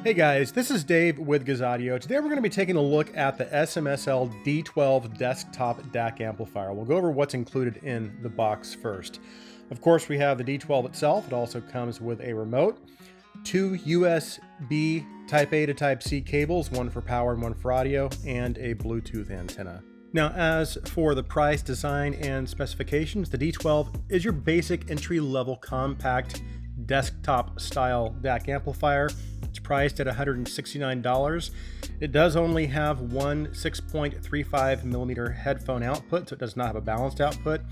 Hey guys, this is Dave with Gazaudio. Today we're going to be taking a look at the S.M.S.L D12 Desktop DAC amplifier. We'll go over what's included in the box first. Of course, we have the D12 itself. It also comes with a remote, two USB Type A to Type C cables, one for power and one for audio, and a Bluetooth antenna. Now, as for the price, design, and specifications, the D12 is your basic entry-level compact desktop style DAC amplifier. It's priced at $169. It does only have one 6.35 millimeter headphone output, so it does not have a balanced output,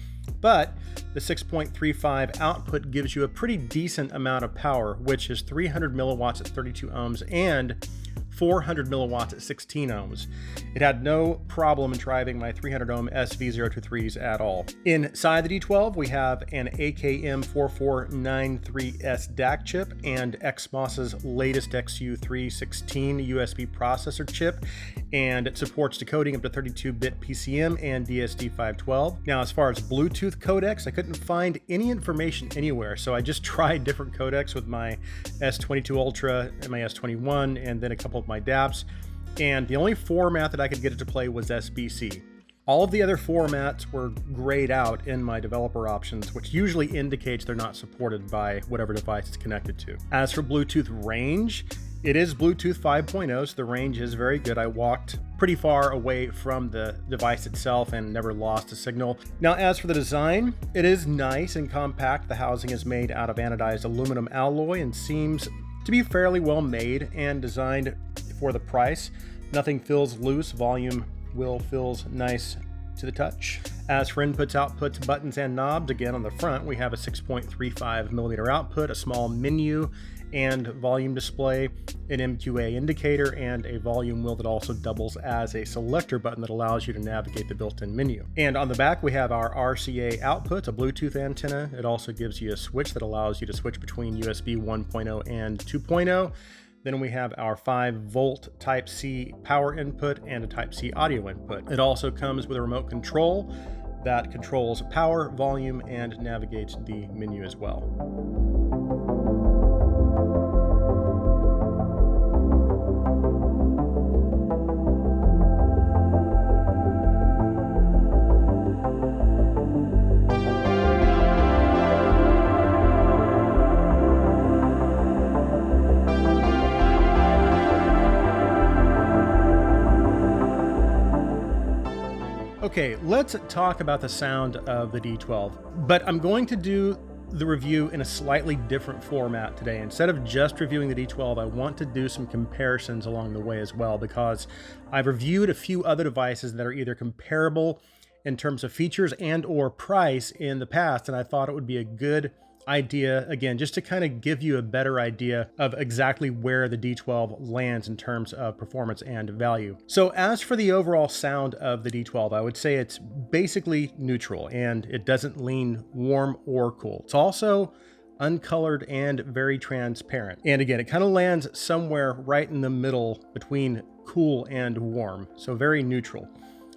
but the 6.35 output gives you a pretty decent amount of power, which is 300 milliwatts at 32 ohms and 400 milliwatts at 16 ohms. It had no problem in driving my 300 ohm SV023s at all. Inside the D12, we have an AKM4493S DAC chip and XMOS's latest XU316 USB processor chip, and it supports decoding up to 32-bit PCM and DSD512. Now, as far as Bluetooth codecs, I couldn't find any information anywhere, so I just tried different codecs with my S22 Ultra and my S21, and then a couple of my DAPs, and the only format that I could get it to play was SBC. All of the other formats were grayed out in my developer options, which usually indicates they're not supported by whatever device it's connected to. As for Bluetooth range, it is Bluetooth 5.0, so the range is very good. I walked pretty far away from the device itself and never lost a signal. Now, as for the design, it is nice and compact. The housing is made out of anodized aluminum alloy and seems to be fairly well made and designed for the price. Nothing feels loose. Volume feels nice to the touch. As for inputs, outputs, buttons, and knobs, again on the front we have a 6.35 millimeter output, a small menu and volume display, an MQA indicator, and a volume wheel that also doubles as a selector button that allows you to navigate the built-in menu. And on the back we have our RCA output, a Bluetooth antenna. It also gives you a switch that allows you to switch between USB 1.0 and 2.0. Then we have our 5-volt Type-C power input and a Type-C audio input. It also comes with a remote control that controls power, volume, and navigates the menu as well. Okay, let's talk about the sound of the D12, but I'm going to do the review in a slightly different format today. Instead of just reviewing the D12, I want to do some comparisons along the way as well, because I've reviewed a few other devices that are either comparable in terms of features and or price in the past, and I thought it would be a good idea, again, just to kind of give you a better idea of exactly where the D12 lands in terms of performance and value. So as for the overall sound of the D12, I would say it's basically neutral and it doesn't lean warm or cool. It's also uncolored and very transparent. And again, it kind of lands somewhere right in the middle between cool and warm, so very neutral.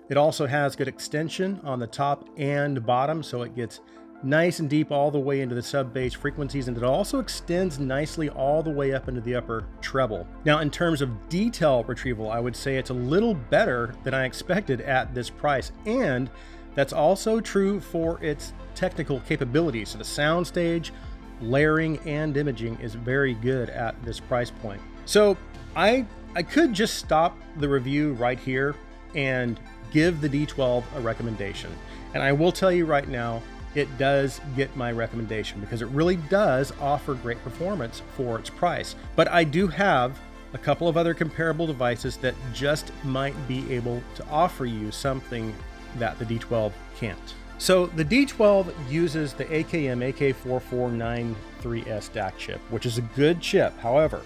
It also has good extension on the top and bottom, so it gets nice and deep all the way into the sub-bass frequencies, and it also extends nicely all the way up into the upper treble. Now, in terms of detail retrieval, I would say it's a little better than I expected at this price, and that's also true for its technical capabilities. So the soundstage, layering, and imaging is very good at this price point. So I could just stop the review right here and give the D12 a recommendation, and I will tell you right now, it does get my recommendation because it really does offer great performance for its price. But I do have a couple of other comparable devices that just might be able to offer you something that the D12 can't. So the D12 uses the AKM AK4493S DAC chip, which is a good chip. However,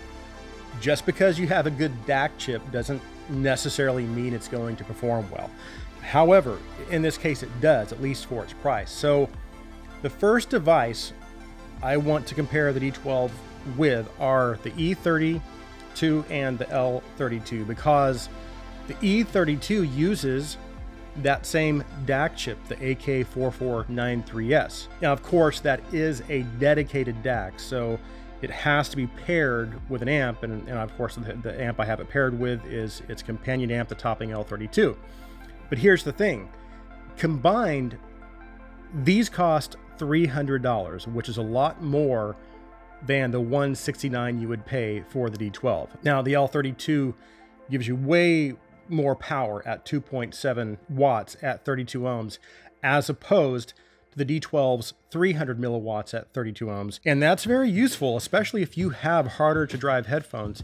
just because you have a good DAC chip doesn't necessarily mean it's going to perform well. However, in this case it does, at least for its price. So the first device I want to compare the D12 with are the E32 and the L32, because the E32 uses that same DAC chip, the AK4493S. Now, of course, that is a dedicated DAC, so it has to be paired with an amp, and of course the amp I have it paired with is its companion amp, the Topping L32. But here's the thing, combined, these cost $300, which is a lot more than the $169 you would pay for the D12. Now the L32 gives you way more power at 2.7 watts at 32 ohms, as opposed to the D12's 300 milliwatts at 32 ohms. And that's very useful, especially if you have harder to drive headphones.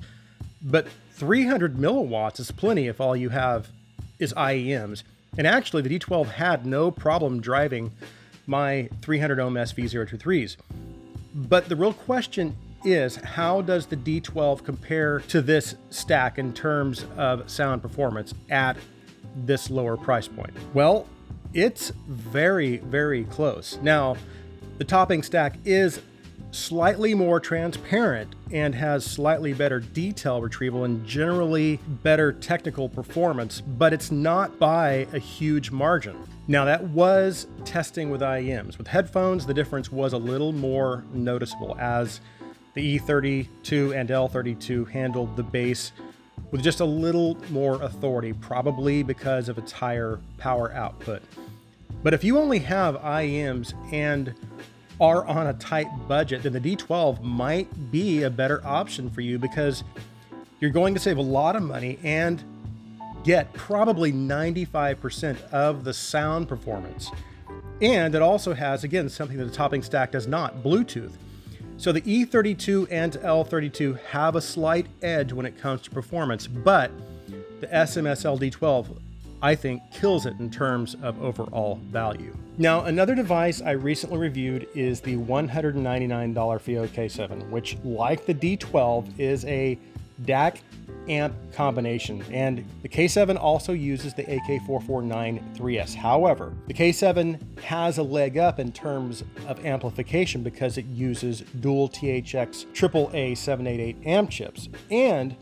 But 300 milliwatts is plenty if all you have is IEMs. And actually the D12 had no problem driving my 300 ohm SV023s. But the real question is, how does the D12 compare to this stack in terms of sound performance at this lower price point? Well, it's very, very close. Now, the Topping stack is slightly more transparent and has slightly better detail retrieval and generally better technical performance, but it's not by a huge margin. Now that was testing with IEMs. With headphones, the difference was a little more noticeable as the E32 and L32 handled the bass with just a little more authority, probably because of its higher power output. But if you only have IEMs and are on a tight budget, then the D12 might be a better option for you, because you're going to save a lot of money and get probably 95% of the sound performance. And it also has, again, something that the Topping stack does not, Bluetooth. So the E32 and L32 have a slight edge when it comes to performance, but the S.M.S.L D12, I think, kills it in terms of overall value. Now, another device I recently reviewed is the $199 Fiio K7, which, like the D12, is a DAC amp combination, and the K7 also uses the AK449 3S. However, the K7 has a leg up in terms of amplification because it uses dual THX AAA 788 amp chips and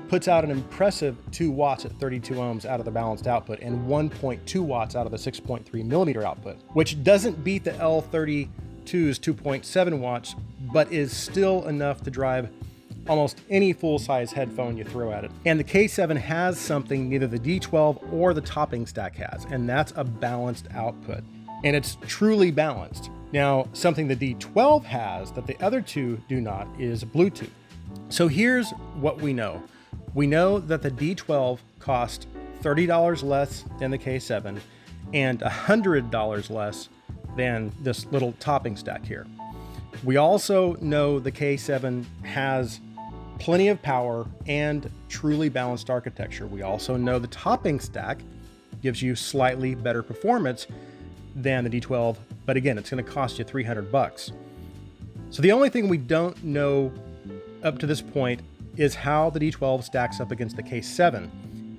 puts out an impressive 2 watts at 32 ohms out of the balanced output and 1.2 watts out of the 6.3 millimeter output, which doesn't beat the L32's 2.7 watts, but is still enough to drive almost any full-size headphone you throw at it. And the K7 has something neither the D12 or the Topping stack has, and that's a balanced output. And it's truly balanced. Now, something the D12 has that the other two do not is Bluetooth. So here's what we know. We know that the D12 cost $30 less than the K7 and $100 less than this little Topping stack here. We also know the K7 has plenty of power and truly balanced architecture. We also know the Topping stack gives you slightly better performance than the D12, but again, it's going to cost you $300. So the only thing we don't know up to this point is how the D12 stacks up against the K7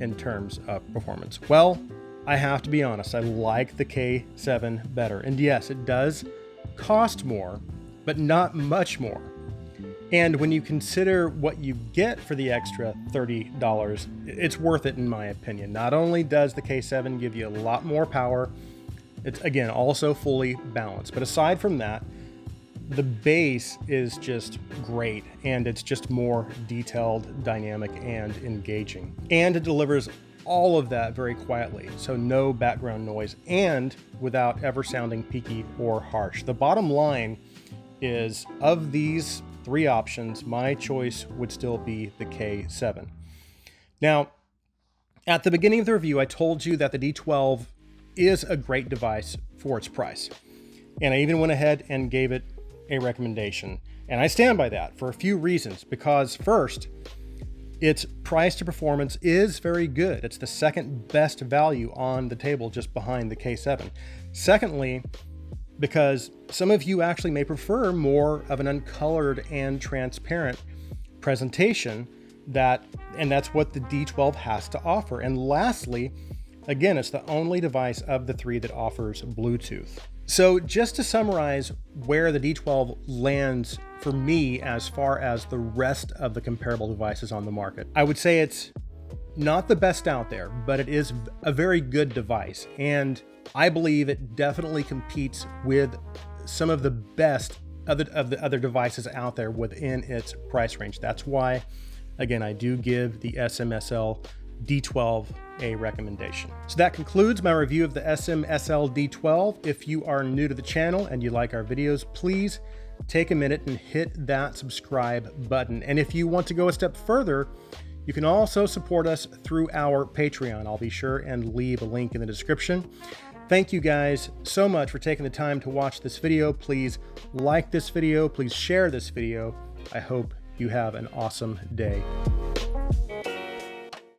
in terms of performance. Well, I have to be honest, I like the K7 better. And yes, it does cost more, but not much more. And when you consider what you get for the extra $30, it's worth it in my opinion. Not only does the K7 give you a lot more power, it's again also fully balanced. But aside from that, the bass is just great, and it's just more detailed, dynamic, and engaging. And it delivers all of that very quietly, so no background noise, and without ever sounding peaky or harsh. The bottom line is, of these three options, my choice would still be the K7. Now, at the beginning of the review, I told you that the D12 is a great device for its price. And I even went ahead and gave it a recommendation. And I stand by that for a few reasons. Because first, its price to performance is very good. It's the second best value on the table, just behind the K7. Secondly, because some of you actually may prefer more of an uncolored and transparent presentation, and that's what the D12 has to offer. And lastly, again, it's the only device of the three that offers Bluetooth. So just to summarize where the D12 lands for me as far as the rest of the comparable devices on the market, I would say it's not the best out there, but it is a very good device. And I believe it definitely competes with some of the best the other devices out there within its price range. That's why, again, I do give the S.M.S.L D12 a recommendation. So that concludes my review of the S.M.S.L D12. If you are new to the channel and you like our videos, please take a minute and hit that subscribe button. And if you want to go a step further, you can also support us through our Patreon. I'll be sure and leave a link in the description. Thank you guys so much for taking the time to watch this video. Please like this video, please share this video. I hope you have an awesome day.